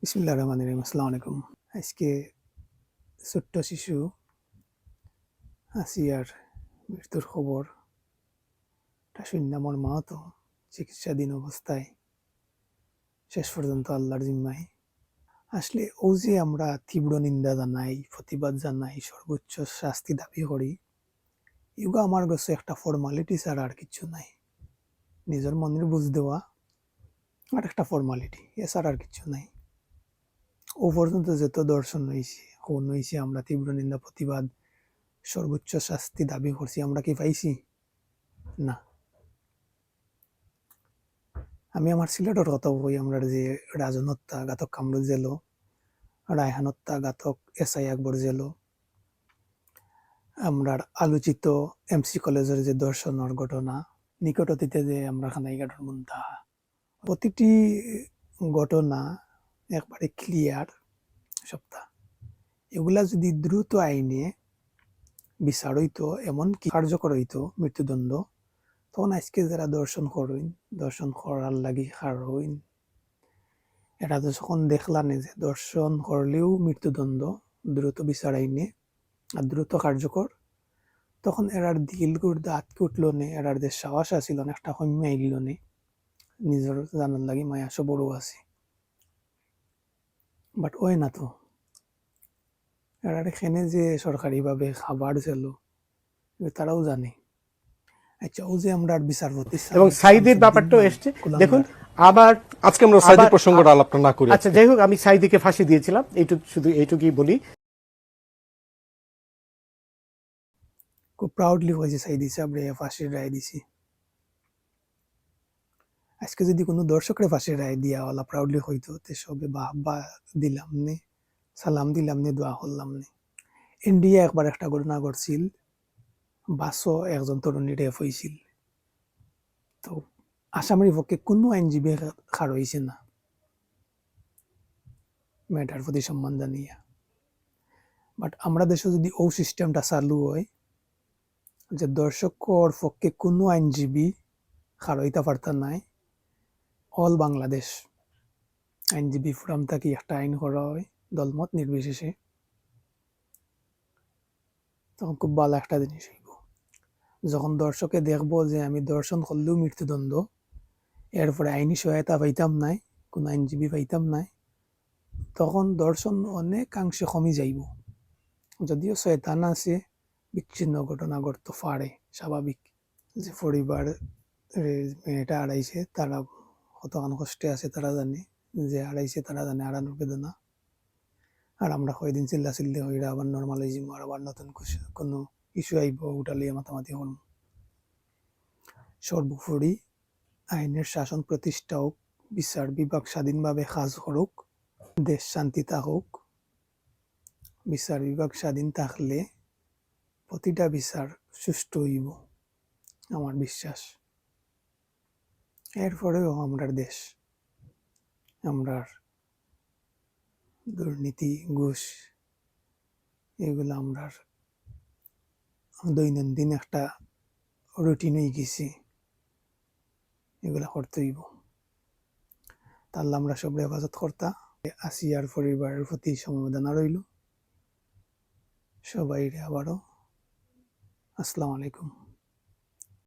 বিসমিল্লাহির রহমানির রহিম। আসসালামু আলাইকুম। আজকে ছোট্ট শিশু আসিয়ার মৃত্যুর খবরটা শুইন্না মোর মা তো চিকিৎসাধীন অবস্থায় শেষ পর্যন্ত আল্লাহর জিম্মায়। আসলে ও যে আমরা তীব্র নিন্দা জানাই, প্রতিবাদ জানাই, সর্বোচ্চ শাস্তি দাবি করি, ইউগা আমার কাছে একটা ফর্মালিটি ছাড়া আর কিছু নাই। নিজের মনের বুঝ দেওয়া আর একটা ফর্মালিটি, এছাড়া আর কিছু নাই। ও পর্যন্ত যত দর্শন হয়েছে হন হয়েছে, আমরা তীব্র নিন্দা প্রতিবাদ সর্বোচ্চ শাস্তি দাবি করছি, আমরা কি পাইছি? না। আমি আমার সিলেটের কথা কই, আমরা যে রাজন হত্যা ঘাতক কামরুল জেলো, রায়হান হত্যা ঘাতক এসআই আকবর জেলো, আমরা আলোচিত এমসি কলেজের যে দর্শনের ঘটনা, নিকট অতীতে যে আমরা খানাইঘাটের মুনতাহা, প্রতিটি ঘটনা একবারে ক্লিয়ার সপ্তাহ। এগুলা যদি দ্রুত আইনে বিচার হইতো, এমনকি কার্যকর হইতো মৃত্যুদণ্ড, তখন আজকে যারা দর্শন করইন, দর্শন করার লাগি খার হইন, এরা তো যখন দেখলাম যে দর্শন করলেও মৃত্যুদণ্ড দ্রুত বিচার আইনে আর দ্রুত কার্যকর, তখন এরার দিল গুর্দা আটকে উঠল নে, এরার যে সাহস আসিল না, একটা কমে আইল নে, নিজের জানার লাগি মায়া বড় আছে। বাট ওই না তো, এরার এখানে যে সরকারিভাবে খাবার ছিল তারাও জানে। আচ্ছা, ও যে আমরা বিচারপতি এবং সাইদির ব্যাপারটাও এসছে। দেখুন, আবার আজকে আমরা সাইদির প্রসঙ্গটা আলাপ না করি। আচ্ছা, যাই হোক, আমি সাইদিকে ফাঁসি দিয়েছিলাম, শুধু এইটুকুই বলি। খুব প্রাউডলি হয়েছে সাইদি সাহেব রে ফাঁসির রায় দিছি। আজকে যদি কোনো দর্শকরে ফাঁসির রায় দিয়া ওলা প্রাউডলি হইতো, তে সবে বাহবা দিলাম নে, সালাম দিলাম নে, দোয়া করলাম নে। ইন্ডিয়া একবার একটা ঘটনা ঘটছিল, বাসও একজন তরুণী রেপ হয়েছিল, তো আসামের পক্ষে কোনো আইনজীবী খার হয়েছে না মেয়েটার প্রতি সম্মান জানিয়া। বাট আমরা দেশে যদি ও সিস্টেমটা চালু হয় যে দর্শকর পক্ষে কোনো আইনজীবী খার হইতে পারতাম নাই, অল বাংলাদেশ আইনজীবী ফোরাম থাকি একটা আইন করা হয় দলমত নির্বিশেষে, তখন খুব ভালো একটা জিনিস হইব। যখন দর্শকে দেখবো যে আমি দর্শন করলেও মৃত্যুদণ্ড, এরপরে আইনি সহায়তা পাইতাম নাই, কোনো আইনজীবী পাইতাম নাই, তখন দর্শন অনেকাংশে কমে যাইব। যদিও শয়তান আছে, বিচ্ছিন্ন ঘটনা ঘটতে পারে, স্বাভাবিক। যে পরিবার মেয়েটা হারাইছে তারা কতখান কষ্টে আছে তারা জানে, যে হারাইছে তারা জানে হারানোর বেদনা। আর আমরা কয়দিন চিল্লি হইরা আবার নর্মাল হয়ে যাবো, আর আবার নতুন কোনো ইস্যু আইব, উঠালিয়ে মাতামাতি করব। সর্বোপরি আইনের শাসন প্রতিষ্ঠা হোক, বিচার বিভাগ স্বাধীনভাবে কাজ করুক, দেশ শান্তি থাকুক। বিচার বিভাগ স্বাধীন থাকলে প্রতিটা বিচার সুষ্ঠু হইব, আমার বিশ্বাস। এরপরেও আমরার দেশ, আমরার দুর্নীতি, ঘুষ, এগুলো আমরার দৈনন্দিন একটা রুটিন হয়ে গেছি, এগুলা করতে হইব। তাহলে আমরা সব হেফাজত কর্তা। আসিয়ার পরিবারের প্রতি সমবেদনা রইল। সবাই আবারও আসসালামু আলাইকুম।